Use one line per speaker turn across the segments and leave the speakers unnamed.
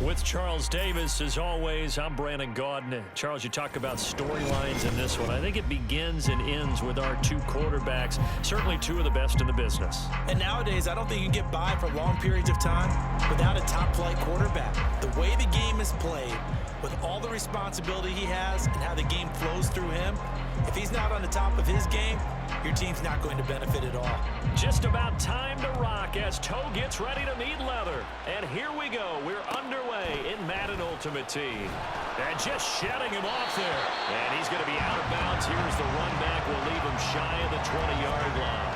With Charles Davis, as always, I'm Brandon Gaudin. Charles, you talk about storylines in this one. I think it begins and ends with our two quarterbacks, certainly two of the best in the business.
And nowadays, I don't think you can get by for long periods of time without a top-flight quarterback. The way the game is played, with all the responsibility he has and how the game flows through him, if he's not on the top of his game, your team's not going to benefit at all.
Just about time to rock as Toe gets ready to meet leather. And here we go. We're underway in Madden Ultimate Team. And just shedding him off there. And he's going to be out of bounds. Here's the run back. We'll leave him shy of the 20-yard line.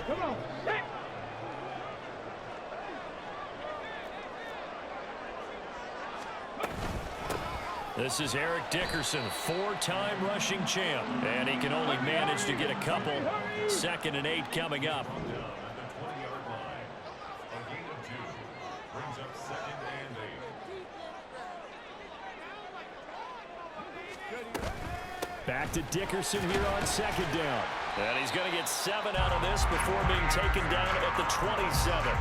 Come on. Hey.
This is Eric Dickerson, four-time rushing champ. And he can only manage to get a couple. 2nd and 8 coming up. Back to Dickerson here on 2nd down. And he's going to get 7 out of this before being taken down at the 27.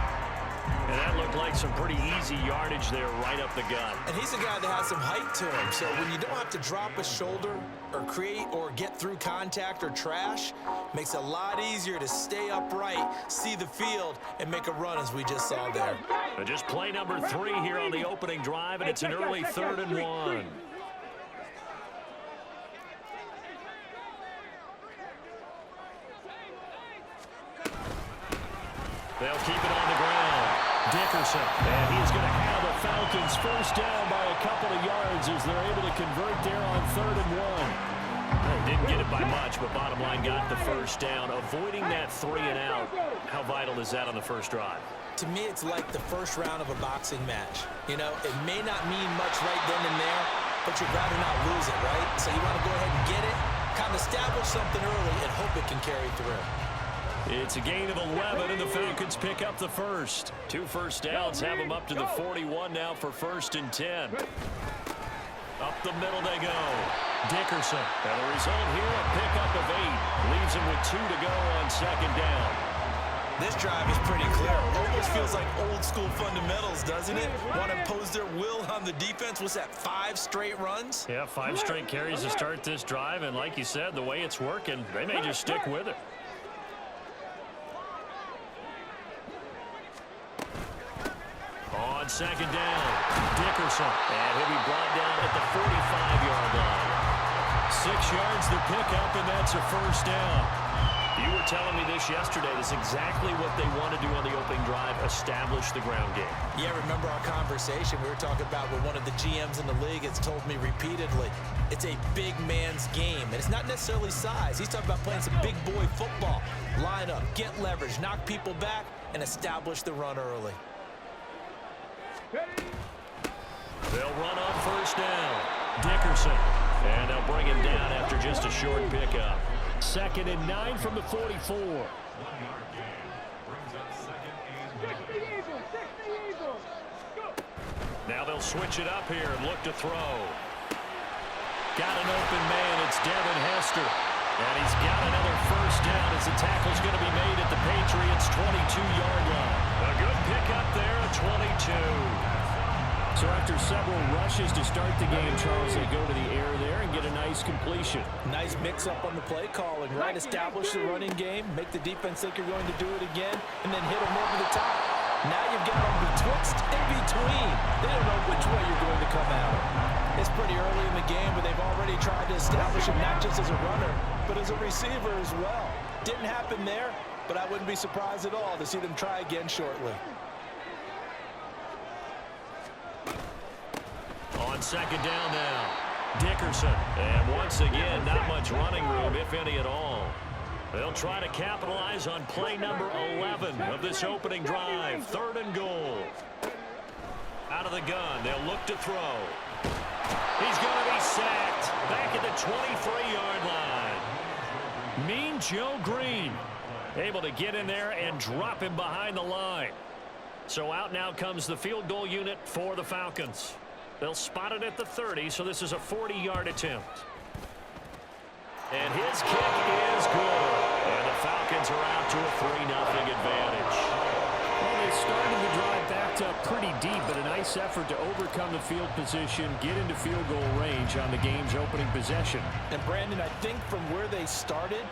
And that looked like some pretty easy yardage there right up the gut.
And he's a guy that has some height to him. So when you don't have to drop a shoulder or create or get through contact or trash, makes it a lot easier to stay upright, see the field, and make a run as we just saw there.
But just play number 3 here on the opening drive, and it's an early 3rd and 1. They'll keep it on the ground. Dickerson, and he's going to have the Falcons first down by a couple of yards as they're able to convert there on 3rd and 1. They didn't get it by much, but bottom line got the first down. Avoiding that 3 and out, how vital is that on the first drive?
To me, it's like the first round of a boxing match. You know, it may not mean much right then and there, but you'd rather not lose it, right? So you want to go ahead and get it, kind of establish something early, and hope it can carry through.
It's a gain of 11, and the Falcons pick up the first. 2 first downs have them up to the 41 now for 1st and 10. Up the middle they go. Dickerson. And the result here, a pickup of 8. Leaves him with 2 to go on 2nd down.
This drive is pretty clear. Almost feels like old school fundamentals, doesn't it? Want to impose their will on the defense. What's that, 5 straight runs?
Yeah, 5 straight carries to start this drive, and like you said, the way it's working, they may just stick with it. On 2nd down, Dickerson, and he'll be brought down at the 45-yard line. 6 yards the pickup, and that's a first down. You were telling me this yesterday. This is exactly what they want to do on the opening drive, establish the ground game. Yeah, remember our conversation we were talking about with one of the GMs in the league has told me repeatedly, it's a big man's game, and it's not necessarily size. He's talking about playing some big boy football. Line up, get leverage, knock people back, and establish the run early. They'll run on first down. Dickerson. And they'll bring him down after just a short pickup. 2nd and 9 from the 44. Now they'll switch it up here and look to throw. Got an open man. It's Devin Hester. And he's got another first down as the tackle's going to be made at the Patriots' 22-yard line. A good pickup there at 22. So after several rushes to start the game, Charles, they go to the air there and get a nice completion.
Nice mix-up on the play calling, right? Establish the running game, make the defense think you're going to do it again, and then hit them over the top. Now you've got them betwixt and between. They don't know which way you're going to come out. It's pretty early in the game, but they've already tried to establish him not just as a runner, but as a receiver as well. Didn't happen there, but I wouldn't be surprised at all to see them try again shortly.
On 2nd down now, Dickerson. And once again, not much running room, if any at all. They'll try to capitalize on play number 11 of this opening drive. 3rd and goal. Out of the gun, they'll look to throw. He's going to be sacked back at the 23-yard line. Mean Joe Green able to get in there and drop him behind the line. So out now comes the field goal unit for the Falcons. They'll spot it at the 30, so this is a 40-yard attempt. And his kick is good. And the Falcons are out to a 3-0 advantage.
Well, they started the drive backed up pretty deep, but a nice effort to overcome the field position, get into field goal range on the game's opening possession.
And Brandon, I think from where they started,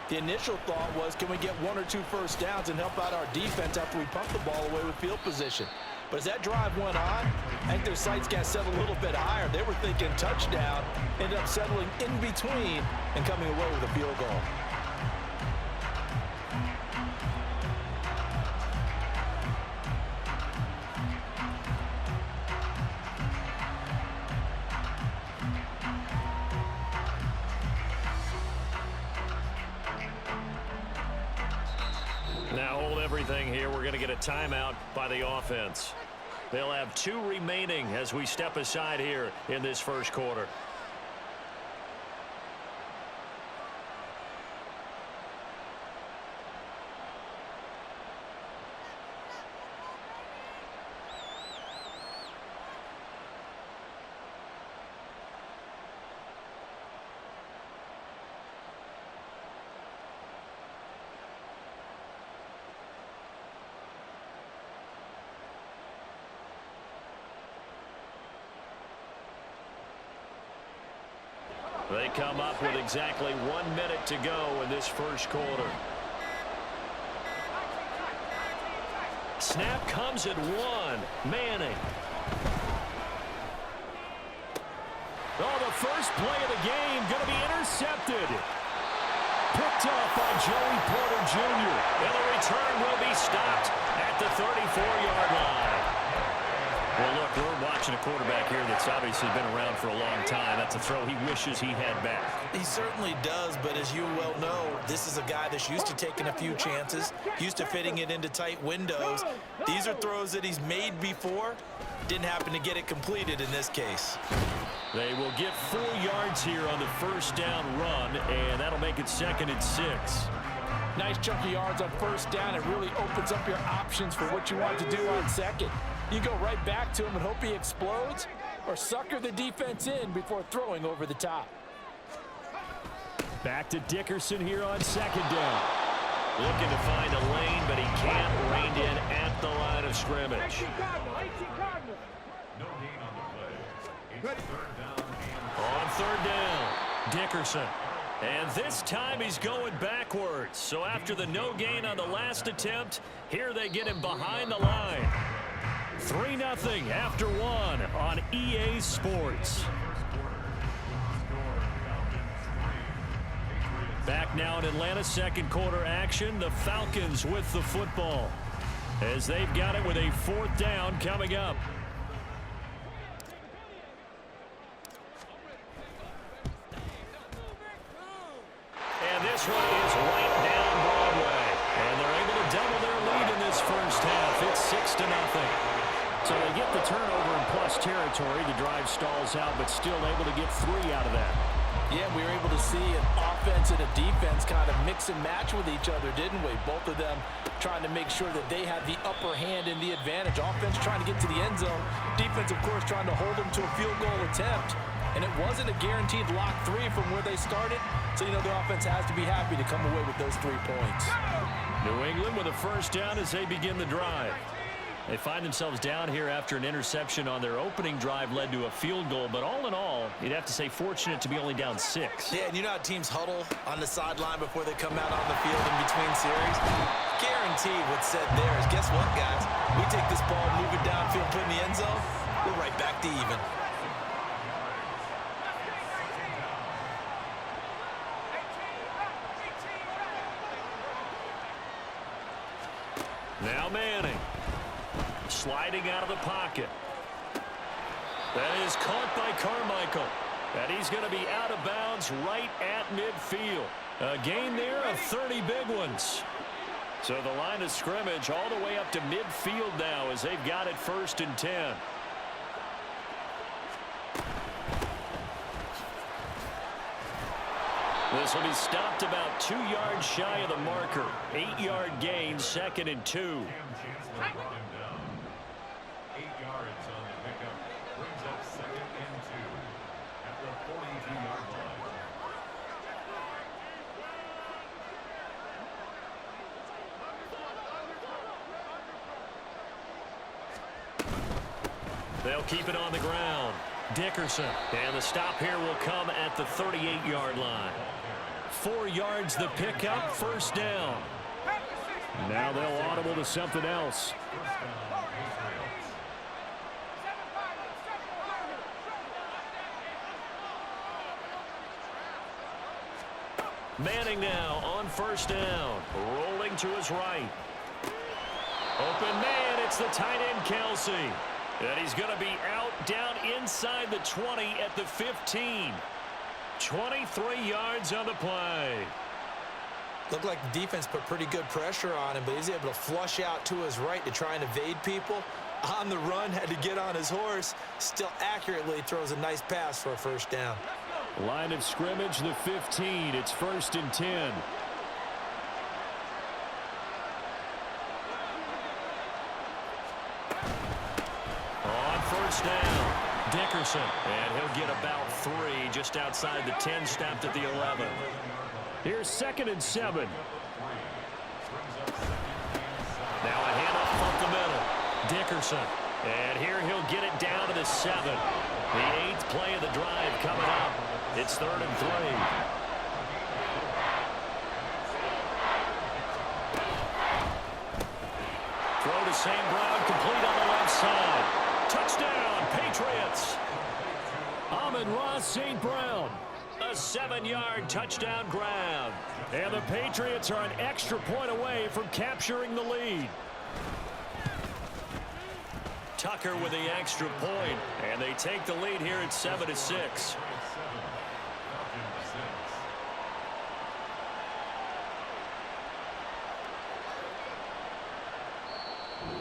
the initial thought was, can we get 1 or 2 first downs and help out our defense after we pump the ball away with field position? But as that drive went on, I think their sights got set a little bit higher. They were thinking touchdown, ended up settling in between and coming away with a field goal.
Now hold everything here. We're going to get a timeout by the offense. They'll have 2 remaining as we step aside here in this first quarter. They come up with exactly 1 minute to go in this first quarter. Snap comes at 1. Manning. Oh, the first play of the game going to be intercepted. Picked up by Joey Porter Jr. And the return will be stopped at the 34-yard line. Well, look, we're watching a quarterback here that's obviously been around for a long time. That's a throw he wishes he had back.
He certainly does, but as you well know, this is a guy that's used to taking a few chances, used to fitting it into tight windows. These are throws that he's made before. Didn't happen to get it completed in this case.
They will get 4 yards here on the first down run, and that'll make it 2nd and 6.
Nice chunk of yards on first down. It really opens up your options for what you want to do on second. You go right back to him and hope he explodes, or sucker the defense in before throwing over the top.
Back to Dickerson here on 2nd down. Looking to find a lane, but he can't rein in at the line of scrimmage.
No gain on the play. It's 3rd down
On 3rd down, Dickerson. And this time he's going backwards. So after the no gain on the last attempt, here they get him behind the line. 3-0 after 1 on EA Sports. Back now in Atlanta, 2nd quarter action. The Falcons with the football as they've got it with a 4th down coming up. And this one is right down Broadway. And they're able to double their lead in this first half. It's 6-0. So they get the turnover in plus territory. The drive stalls out, but still able to get 3 out of that.
Yeah, we were able to see an offense and a defense kind of mix and match with each other, didn't we? Both of them trying to make sure that they had the upper hand and the advantage. Offense trying to get to the end zone. Defense, of course, trying to hold them to a field goal attempt. And it wasn't a guaranteed lock 3 from where they started. So, you know, the offense has to be happy to come away with those 3 points.
New England with a first down as they begin the drive. They find themselves down here after an interception on their opening drive led to a field goal. But all in all, you'd have to say fortunate to be only down 6.
Yeah, and you know how teams huddle on the sideline before they come out on the field in between series? Guarantee what's said there is, guess what, guys? We take this ball, move it downfield, put it in the end zone, we're right back to even.
Now Manning. Sliding out of the pocket. That is caught by Carmichael. And he's going to be out of bounds right at midfield. A gain there of 30 big ones. So the line of scrimmage all the way up to midfield now as they've got it 1st and 10. This will be stopped about 2 yards shy of the marker. 8-yard gain, 2nd and 2.
8 yards on the pickup. Brings up 14-yard line.
They'll keep it on the ground. Dickerson. And the stop here will come at the 38-yard line. 4 yards the pickup, first down.
Now they'll audible to something else.
Manning now on first down. Rolling to his right. Open man, it's the tight end Kelsey. And he's going to be out down inside the 20 at the 15. 23 yards on the play.
Looked like the defense put pretty good pressure on him, but he's able to flush out to his right to try and evade people. On the run, had to get on his horse. Still accurately throws a nice pass for a first down.
Line of scrimmage, the 15. It's 1st and 10.
On first down, Dickerson. And he'll get about 3 just outside the 10, stopped at the 11.
Here's 2nd and 7.
Now a handoff up the middle. Dickerson. And here he'll get it down to the 7. The 8th play of the drive coming up. It's 3rd and 3. Throw to St. Brown, complete on the left side. Touchdown, Patriots.
Amon-Ra St. Brown.
A 7-yard touchdown grab.
And the Patriots are an extra point away from capturing the lead.
Tucker with the extra point, and they take the lead here at 7-6.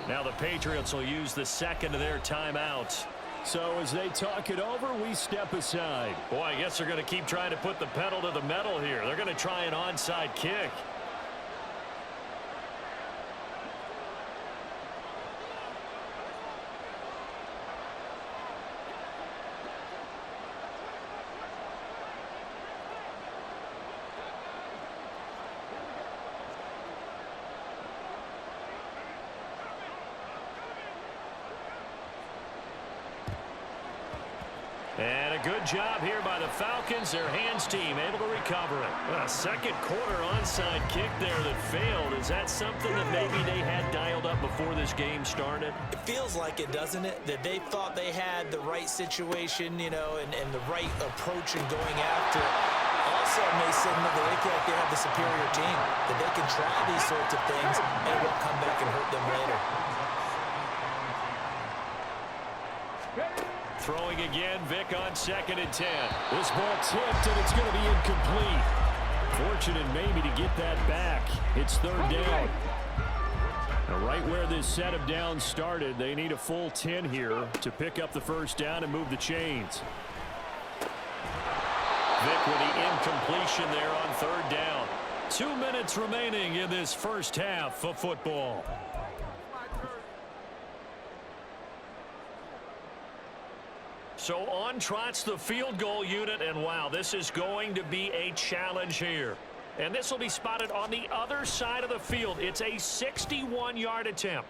Now the Patriots will use the second of their timeouts.
So as they talk it over, we step aside.
Boy, I guess they're going to keep trying to put the pedal to the metal here. They're going to try an onside kick. And a good job here by the Falcons. Their hands team able to recover it. A second quarter onside kick there that failed. Is that something that maybe they had dialed up before this game started?
It feels like it, doesn't it? That they thought they had the right situation, you know, and the right approach in going after it. Also may signal that they feel like they have the superior team, that they can try these sorts of things and it won't come back and hurt them later.
Throwing again, Vic on 2nd and 10.
This ball tipped, and it's going to be incomplete. Fortunate maybe to get that back. It's 3rd down. Now right where this set of downs started, they need a full 10 here to pick up the first down and move the chains.
Vic with the incompletion there on 3rd down. 2 minutes remaining in this first half of football. So on trots the field goal unit, and wow, this is going to be a challenge here. And this will be spotted on the other side of the field. It's a 61-yard attempt.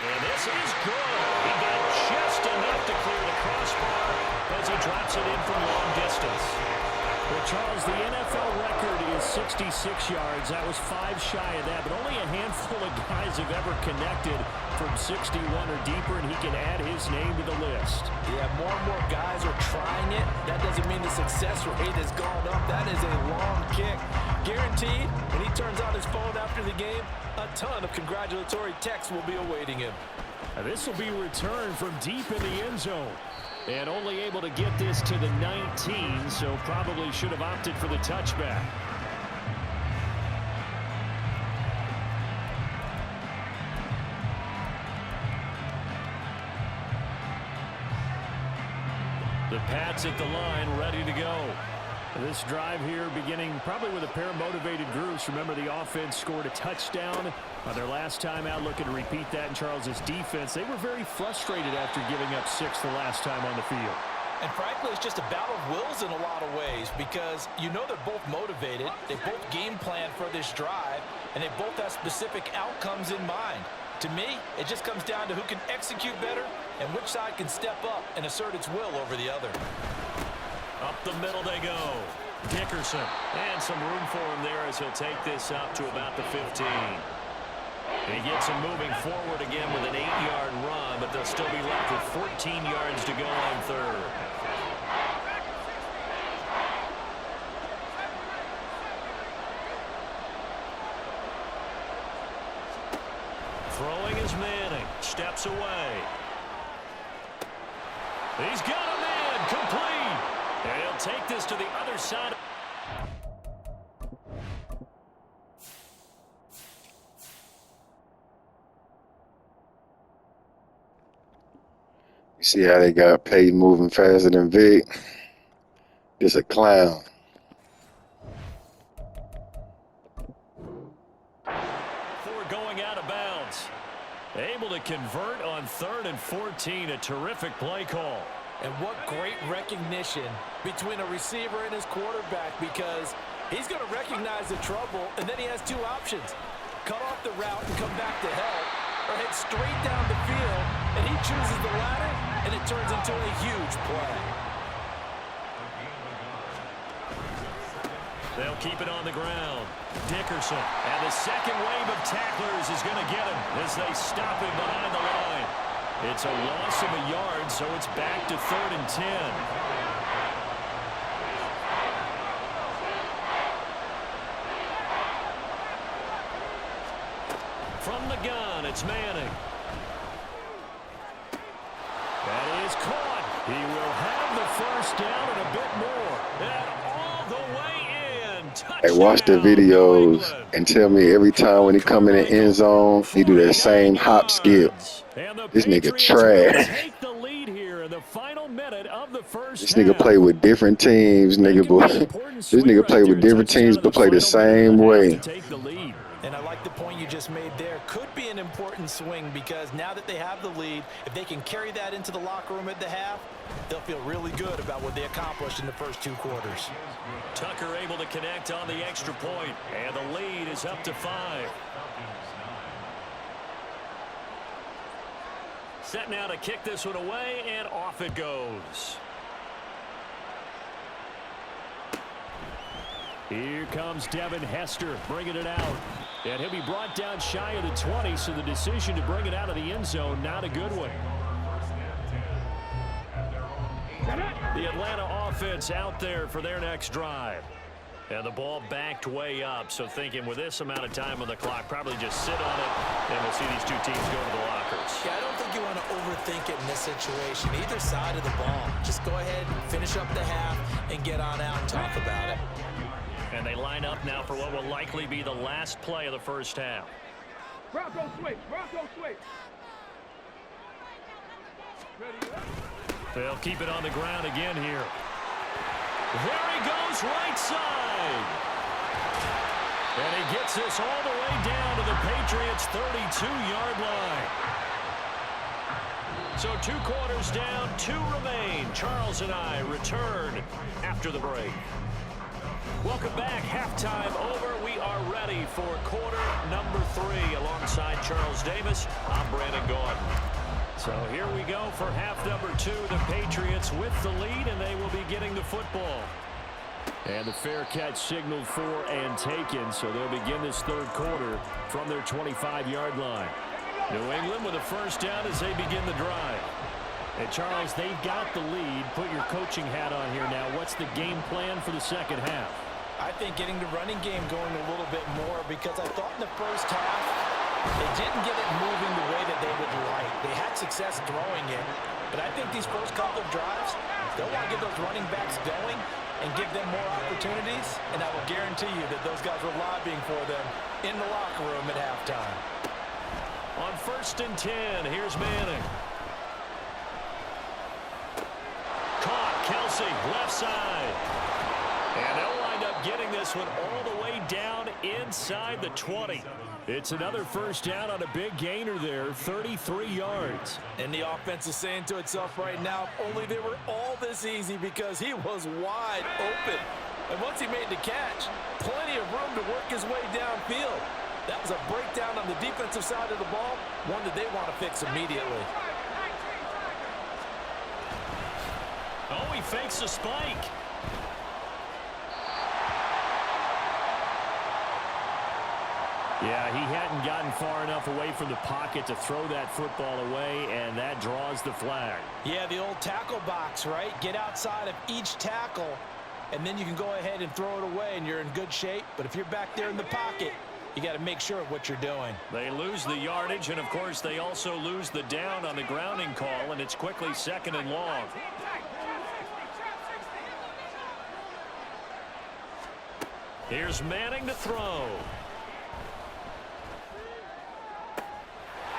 And this is good. He got just enough to clear the crossbar as he drops it in from long distance.
Well, Charles, the NFL record is 66 yards. That was 5 shy of that, but only a handful of guys have ever connected from 61 or deeper, and he can add his name to the list.
Yeah, more and more guys are trying it. That doesn't mean the success rate has gone up. That is a long kick. Guaranteed, when he turns on his phone after the game, a ton of congratulatory texts will be awaiting him.
Now, this will be returned from deep in the end zone. And only able to get this to the 19, so probably should have opted for the touchback.
The Pats at the line, ready to go.
This drive here beginning probably with a pair of motivated groups. Remember, the offense scored a touchdown on their last time out, looking to repeat that in Charles's defense. They were very frustrated after giving up 6 the last time on the field.
And frankly, it's just a battle of wills in a lot of ways because you know they're both motivated. They both game plan for this drive, and they both have specific outcomes in mind. To me, it just comes down to who can execute better and which side can step up and assert its will over the other.
Up the middle they go. Dickerson. And some room for him there as he'll take this up to about the 15. And he gets him moving forward again with an 8-yard run, but they'll still be left with 14 yards to go on third. Throwing is Manning. Steps away. He's got a man. Complete. And he'll take this to the other side.
You see how they got Peyton moving faster than Vic? Just a clown.
Before going out of bounds. Able to convert on 3rd and 14. A terrific play call.
And what great recognition between a receiver and his quarterback, because he's going to recognize the trouble, and then he has two options. Cut off the route and come back to help, or head straight down the field, and he chooses the latter, and it turns into a huge play.
They'll keep it on the ground. Dickerson. And the second wave of tacklers is going to get him as they stop him behind the line. It's a loss of a yard, so it's back to 3rd and 10. From the gun, it's Manning. That is caught. He will have the first down and a bit more. And all the way in. Touchdown,
Hey, watch the videos and tell me every time when he come in the end zone, he do that same hop skip. This nigga trash. This nigga play with different teams, nigga. This nigga play with different teams, but play the same way.
And I like the point you just made there. Could be an important swing because now that they have the lead, if they can carry that into the locker room at the half, they'll feel really good about what they accomplished in the first 2 quarters.
Tucker able to connect on the extra point, and the lead is up to 5. Set now to kick this one away, and off it goes. Here comes Devin Hester bringing it out. And he'll be brought down shy of the 20, so the decision to bring it out of the end zone, not a good one. The Atlanta offense out there for their next drive. And the ball backed way up, so thinking with this amount of time on the clock, probably just sit on it, and we'll see these two teams go to the lockers.
Yeah, I don't think you want to overthink it in this situation. Either side of the ball. Just go ahead, finish up the half, and get on out and talk about it.
And they line up now for what will likely be the last play of the first half.
Bronco switch, Bronco switch.
They'll keep it on the ground again here. There he goes, right side. And he gets this all the way down to the Patriots' 32-yard line. So 2 quarters down, 2 remain. Charles and I return after the break. Welcome back. Halftime over. We are ready for quarter number 3. Alongside Charles Davis, I'm Brandon Gordon. So here we go for half number 2. The Patriots with the lead, and they will be getting the football. And the fair catch signaled for and taken, so they'll begin this 3rd quarter from their 25-yard line. New England with a first down as they begin the drive. And Charles, they've got the lead. Put your coaching hat on here now. What's the game plan for the second half?
I think getting the running game going a little bit more because I thought in the first half they didn't get it moving the way that they would like. They had success throwing it, but I think these first couple of drives, they'll want to get those running backs going and give them more opportunities, and I will guarantee you that those guys were lobbying for them in the locker room at halftime.
On 1st and 10, here's Manning. Caught, Kelsey, left side. And they'll wind up
getting this one all the way down inside the 20. It's another first down on a big gainer there, 33 yards.
And the offense is saying to itself right now, if only they were all this easy, because he was wide open. And once he made the catch, plenty of room to work his way downfield. That was a breakdown on the defensive side of the ball, one that they want to fix immediately.
Oh, he fakes a spike. Yeah, he hadn't gotten far enough away from the pocket to throw that football away, and that draws the flag.
Yeah, the old tackle box, right? Get outside of each tackle, and then you can go ahead and throw it away, and you're in good shape. But if you're back there in the pocket, you got to make sure of what you're doing.
They lose the yardage, and, of course, they also lose the down on the grounding call, and it's quickly 2nd and long. Here's Manning to throw.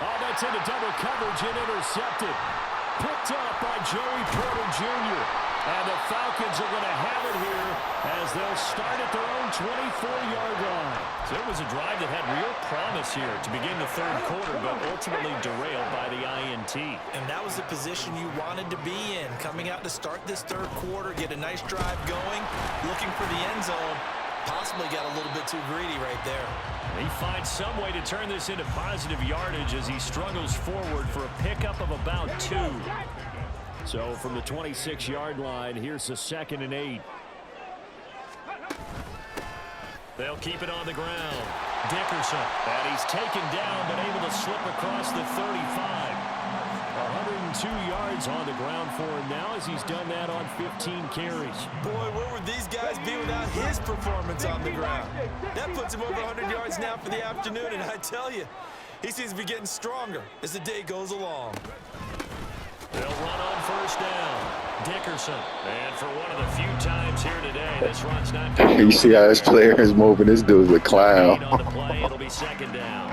Oh, that's into double coverage and intercepted. Picked up by Joey Porter Jr. And the Falcons are going to have it here as they'll start at their own 24-yard line. So it was a drive that had real promise here to begin the third quarter, but ultimately derailed by the INT.
And that was the position you wanted to be in, coming out to start this third quarter, get a nice drive going, looking for the end zone. Possibly got a little bit too greedy right there.
He finds some way to turn this into positive yardage as he struggles forward for a pickup of about 2. So from the 26-yard line, here's the 2nd and 8. They'll keep it on the ground. Dickerson, and he's taken down but able to slip across the 35. 102 yards on the ground for him now as he's done that on 15 carries.
Boy, where would these guys be without his performance on the ground? That puts him over 100 yards now for the afternoon, and I tell you, he seems to be getting stronger as the day goes along.
They'll run on first down. Dickerson, and for one of the few times here today, this run's not going.
You see how this player is moving? This dude's a clown.
On the play, it'll be 2nd down.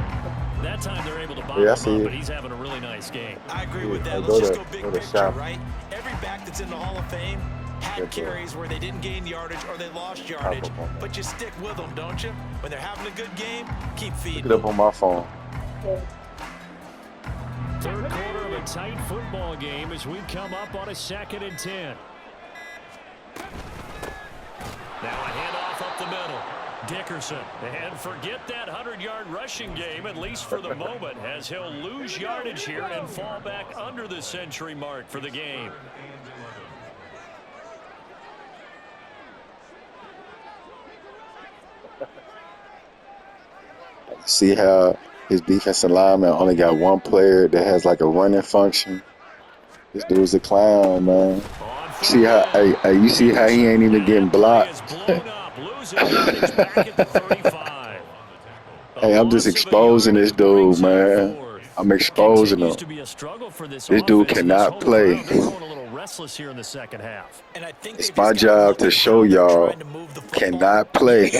That time they're able to bottom him up, but he's having a really nice game.
I agree with that. Let's just go big picture, right? Every back that's in the Hall of Fame had carries where they didn't gain yardage or they lost yardage, but you stick with them, don't you? When they're having a good game, keep feeding
Look it up on my phone.
Third quarter of a tight football game as we come up on a 2nd and 10. Now a handoff up the middle. Dickerson, and forget that 100-yard rushing game, at least for the moment, as he'll lose yardage here and fall back under the century mark for the game.
See how his defensive lineman only got one player that has like a running function? This dude's a clown, man. See how you see how he ain't even getting blocked? Hey, I'm just exposing this dude, man. I'm exposing him. This dude cannot play. It's my job to show y'all cannot play.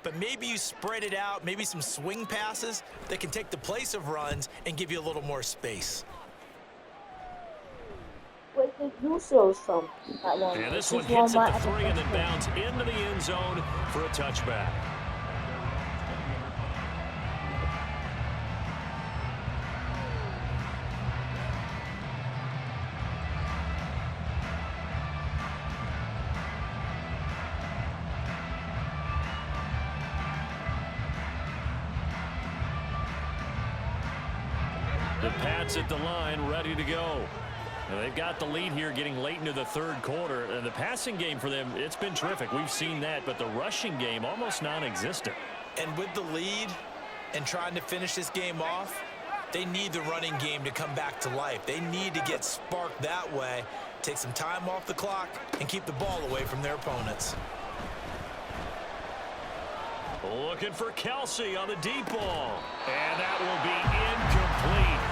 But maybe you spread it out, maybe some swing passes that can take the place of runs and give you a little more space.
Where did you show some?
And this one hits at the 3 and then bounds into the end zone for a touchback. The Pats at the line, ready to go. Now they've got the lead here getting late into the third quarter. And the passing game for them, it's been terrific. We've seen that, but the rushing game almost non-existent.
And with the lead and trying to finish this game off, they need the running game to come back to life. They need to get sparked that way, take some time off the clock, and keep the ball away from their opponents.
Looking for Kelsey on the deep ball. And that will be incomplete.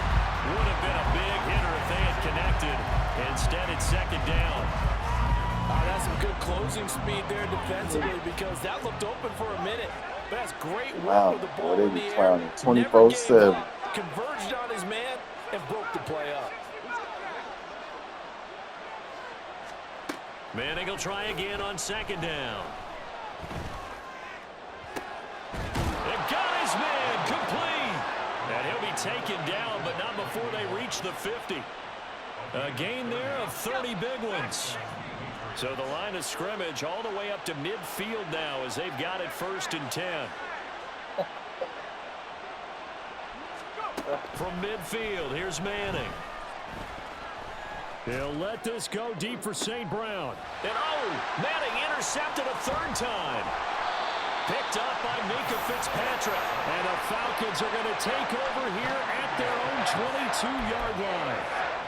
Would have been a big hitter if they had connected. Instead, it's 2nd down.
That's some good closing speed there defensively because that looked open for a minute. But that's great work with the ball in the air.
24/7.
Converged on his man and broke the play up.
Manning will try again on 2nd down. taken down, but not before they reach the 50. A gain there of 30 big ones. So the line of scrimmage all the way up to midfield now as they've got it 1st and 10. From midfield, here's Manning. He'll let this go deep for St. Brown. And Manning intercepted a 3rd time. Picked up by Minka Fitzpatrick. And the Falcons are going to take over here at their own 22-yard line.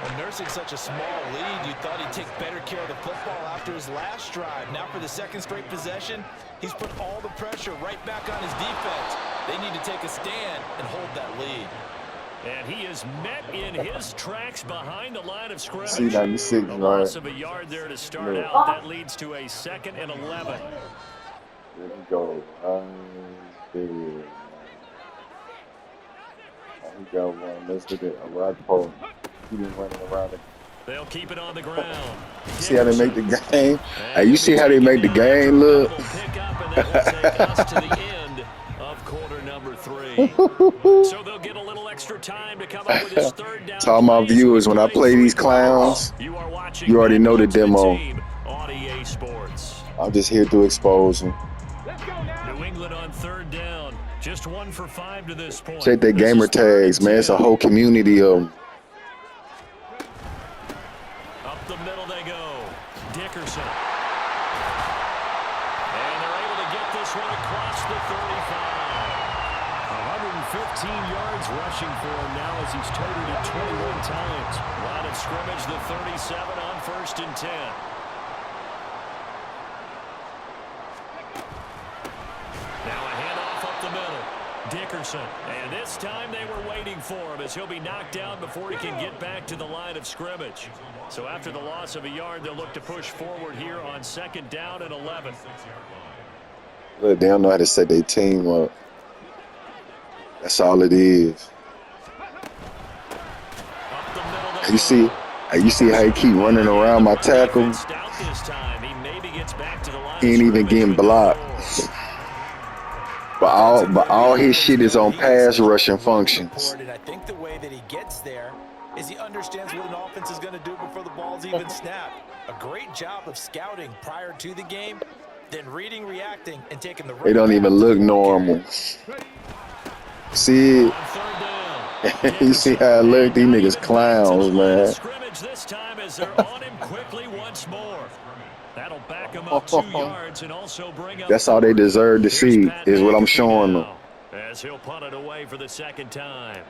Well, nursing such a small lead, you thought he'd take better care of the football after his last drive. Now for the 2nd straight possession, he's put all the pressure right back on his defense. They need to take a stand and hold that lead.
And he is met in his tracks behind the line of scrimmage.
See, 96,
a
right?
loss of a yard there to start out. That leads to a 2nd and 11.
There we go. There we go, man. Let's look at a rock pole. He been running around it.
They'll keep it on the ground.
See how they make the game? Hey, you see how they make the game look?
Pick up, and that will take us to the end of quarter number 3. So they'll get a little extra time to come up with his 3rd down.
To all my viewers, when I play these clowns, you already know the demo.
On EA Sports.
I'm just here to expose them.
New England on 3rd down. Just 1 for 5 to this point.
Check their gamer tags, man. It's a whole community of them.
Up the middle they go. Dickerson. And they're able to get this one across the 35. 115 yards rushing for him now as he's totaled it 21 times. Line of scrimmage, the 37 on 1st and 10. Now a handoff up the middle. Dickerson. And this time they were waiting for him as he'll be knocked down before he can get back to the line of scrimmage. So after the loss of a yard, they'll look to push forward here on 2nd down and 11.
Look, they don't know how to set their team up. That's all it is. You see how he keep running around my tackle? He ain't even getting blocked. But all his shit is on pass rushing functions.
And I think the way that he gets there is he understands what an offense is going to do before the ball's even snapped. A great job of scouting prior to the game, then reading, reacting, and taking the right.
They don't even look normal. See it? You see how I look? These niggas clowns, man.
This time as they're on him quickly once more. That'll back him up 2 yards and also bring up.
That's all they deserve to see is what I'm showing them.
As he'll punt it away for the 2nd time.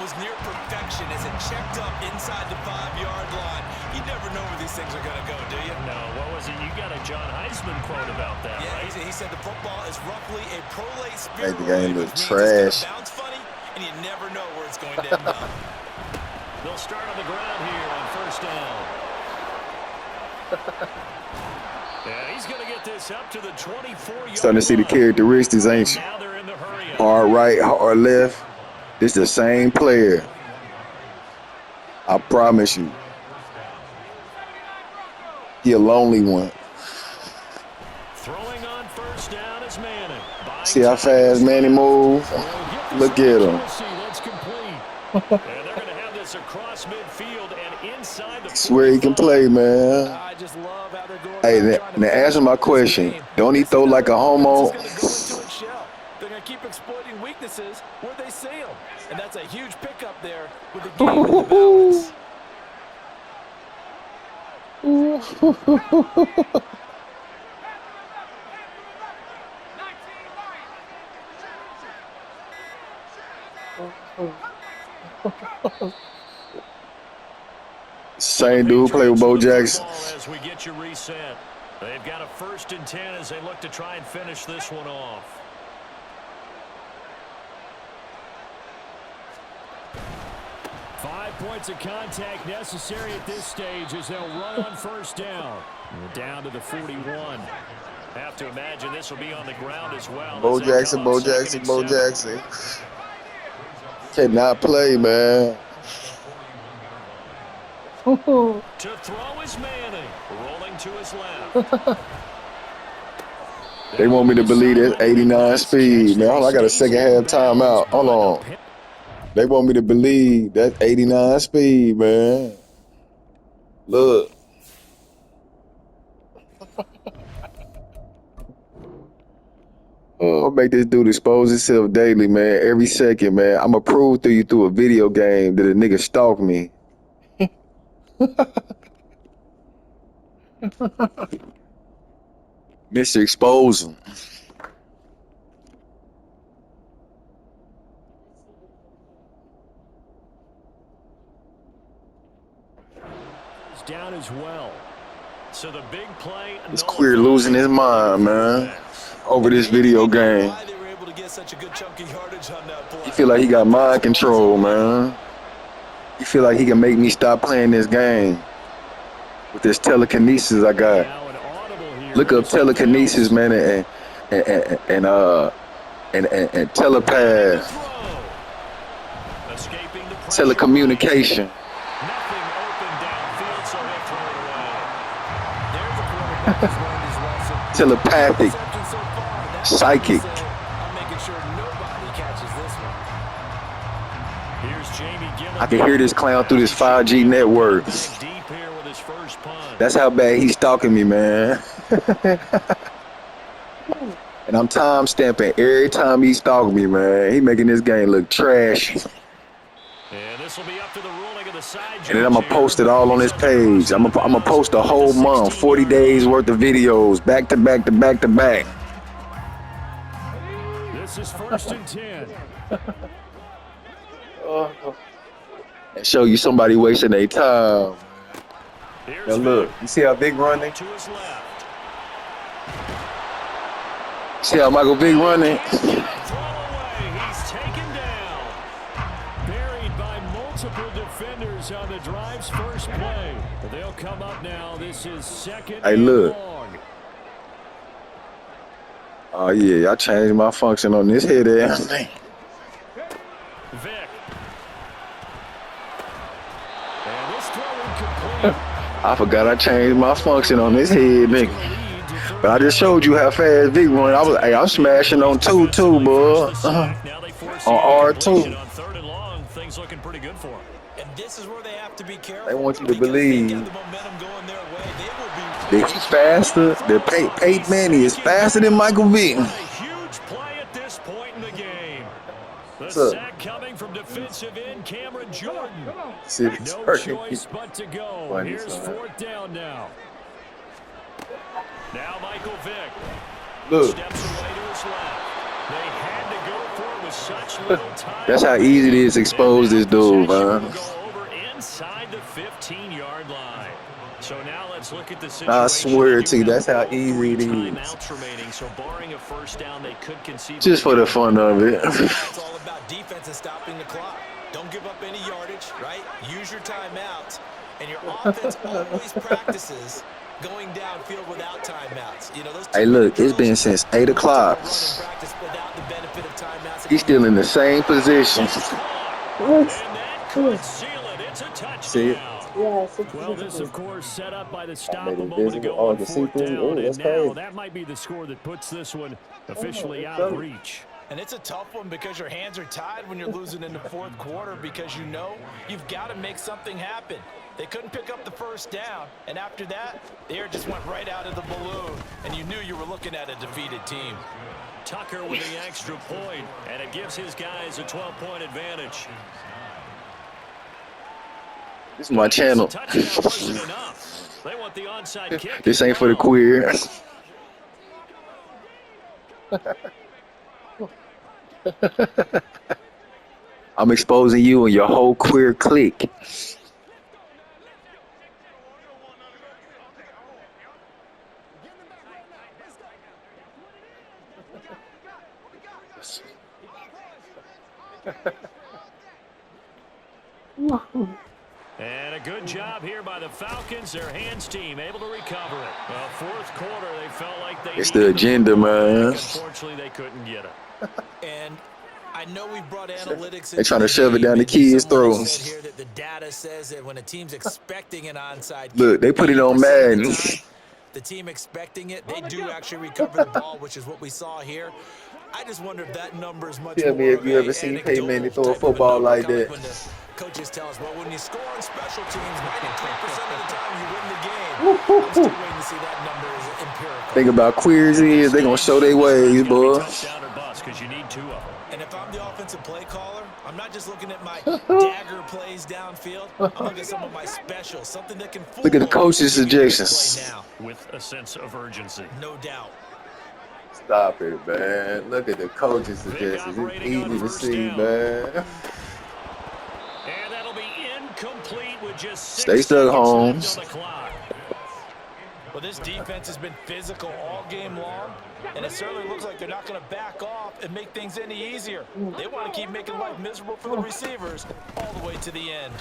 Was near perfection as it checked up inside the 5-yard line. You never know where these things are going to go, do you?
No, what was it? You got a John Heisman quote about that,
yeah,
right?
He said the football is roughly a prolate
Make
spheroid,
the game look
which
trash.
means it's going to bounce funny, and you never know where it's going to end up.
They'll start on the ground here on 1st down. Yeah, he's going to get this up to the 24-yard line.
Starting to see the characteristics, ain't you?
Now they're in the hurry.
Hard right, hard left. This the same player. I promise you. He a lonely one.
Throwing on 1st down is Manning.
See how fast Manning move? Look at him.
That's complete. And they're going to have this across midfield and inside the.
Swear he can play, man.
I just love how they're going.
Hey, now answer my question. Don't he throw like a homo?
They're going to keep exploiting weaknesses where they see them. And that's a huge pickup there with the game in the balance.
Same dude play with Bo Jackson.
As we get you reset, they've got a 1st and 10 as they look to try and finish this one off. Points of contact necessary at this stage as they'll run on 1st down. We're down to the 41. Have to imagine this will be on the ground as well.
Bo Jackson, Bo Jackson, Bo Jackson. Cannot play, man.
To throw is Manning. Rolling to his left.
They want me to believe that's 89 speed, man. Hold on, I got a second half timeout. Hold on. They want me to believe that's 89 speed, man. Look. I'll make this dude expose himself daily, man. Every second, man. I'ma prove to you through a video game that a nigga stalked me. Mr. Expose him.
Down as well.
So the big play.
This queer losing his mind, man, over this video game. He feel like he got mind control, man. He feel like he can make me stop playing this game with this telekinesis I got. Look up telekinesis, man, and telepath, telecommunication. Telepathic, psychic. I can hear this clown through this 5G network. That's how bad he's stalking me, man. And I'm time stamping every time he stalking me, man. He making this game look trashy.
And this will be up to the ruling of the side.
And then I'm gonna post it all on this page. I'm gonna post a whole month, 40 days worth of videos, back to back to back to back.
This is 1st and 10.
And show you somebody wasting their time. Now look, you see how Vic running?
To his left.
See how Michael Vick running?
Throw away. He's taken down.
Buried by multiple defenders on the drive's first play. They'll come up now. This is 2nd
Hey,
and
look.
long.
Oh yeah, I changed my function on this head there.
Vic.
And this throw incomplete.
I forgot I changed my function on this head, nigga. But I just showed you how fast Vic run. I'm smashing on 2-2, boy. On R2.
On 3rd and long, things looking pretty good for him.
And this is where they have to be careful.
They want you to
because
believe
they got the momentum going their way. They will be
that he's faster. That Peyton Manning is faster than Michael Vick.
A huge play at this point in the game. The
What's up?
sack coming from defensive end Cameron Jordan.
See,
No choice but to go.
Funny,
Here's
son.
4th down now.
Now Michael Vick
Look,
steps away to his left. They had to go for it with such little time.
that's how easy it is to expose this dude, man.
Go over inside the 15-yard line. So now let's look at the situation.
I swear to you, that's how easy it is.
Timeouts remaining, so barring a first down, they could concede.
Just for the fun of it.
It's all about defense and stopping the clock. Don't give up any yardage, right? Use your timeouts. And your offense always practices going downfield without timeouts. You know, those
Hey, look, it's been since 8 o'clock. He's still in the same position.
And that could seal it. It's a touchdown.
See it?
Yeah, 60.
Well, this, of course, set up by the stop
made
a
it
moment
visible.
ago
Oh,
on
you see
4th
through?
down.
Oh,
And
that's
now
crazy.
that might be the score that puts this one officially out
so-
of reach.
And it's a tough one because your hands are tied when you're losing in the 4th quarter because you know you've got to make something happen. They couldn't pick up the first down, and after that, the air just went right out of the balloon, and you knew you were looking at a defeated team.
Tucker with the extra point, and it gives his guys a 12-point advantage.
This is my channel.
Touchdown wasn't enough. They want the onside kick.
This ain't for the queer. I'm exposing you and your whole queer clique.
And a good job here by the Falcons. Their hands team able to recover it. 4th quarter, they felt like they
It's the
needed
agenda, man.
Unfortunately, they couldn't get it.
And I know we've brought analytics.
They're trying to shove it down the kids' throats.
Here that the data says that when a team's expecting an onside kick,
Look, they put it on Madden.
The team expecting it, they do actually recover the ball, which is what we saw here. I just wonder if that number is much
Tell
more
me if you ever seen Peyton Manning throw a football like that.
When the coaches tell us, well, when you score on special teams, 93% of the time you win the game. I'm still waiting to see that number is empirical.
Think about queers is, they're going to show their ways, boy.
And if I'm the offensive play caller, I'm not just looking at my dagger plays downfield. I'm looking at some of my specials, something that can fool.
Look at the coach's suggestions.
With a sense of urgency.
No doubt.
Stop it, man. Look at the coach's suggestions. It's easy to see, man.
And that'll be incomplete with just 6
Stay stuck, Holmes.
seconds left on the clock.
Well, this defense has been physical all game long, and it certainly looks like they're not going to back off and make things any easier. They want to keep making life miserable for the receivers all the way to the end.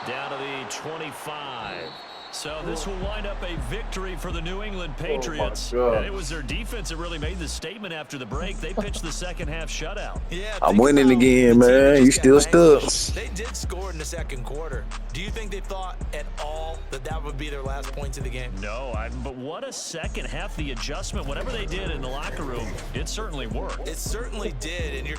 Down to the 25. So this will wind up a victory for the New England Patriots. And it was their defense that really made the statement after the break. They pitched the second half shutout.
Yeah,
I'm winning again, man. You still stuck.
They did score in the second quarter. Do you think they thought at all that that would be their last points of the game?
No, but what a second half. The adjustment, whatever they did in the locker room, it certainly worked.
It certainly did, and you're